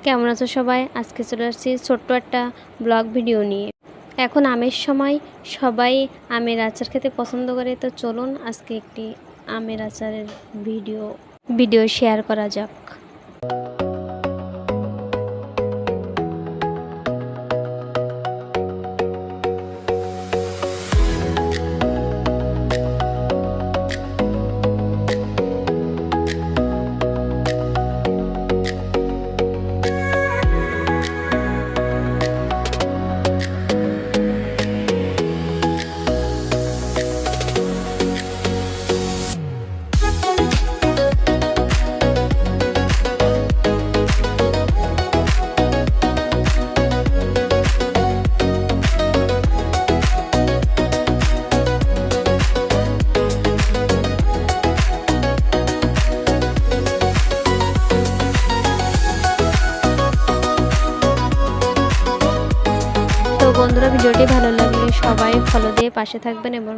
কেমন আছো সবাই? আজকে চলে আসছি ছোট্ট একটা ব্লগ ভিডিও নিয়ে। এখন আমের সময়, সবাই আমের আচার খেতে পছন্দ করে। তো চলুন আজকে একটি আমের আচারের ভিডিও শেয়ার করা যাক। তো বন্ধুরা, ভিডিওটি ভালো লাগলে সবাই ফলো দিয়ে পাশে থাকবেন এবং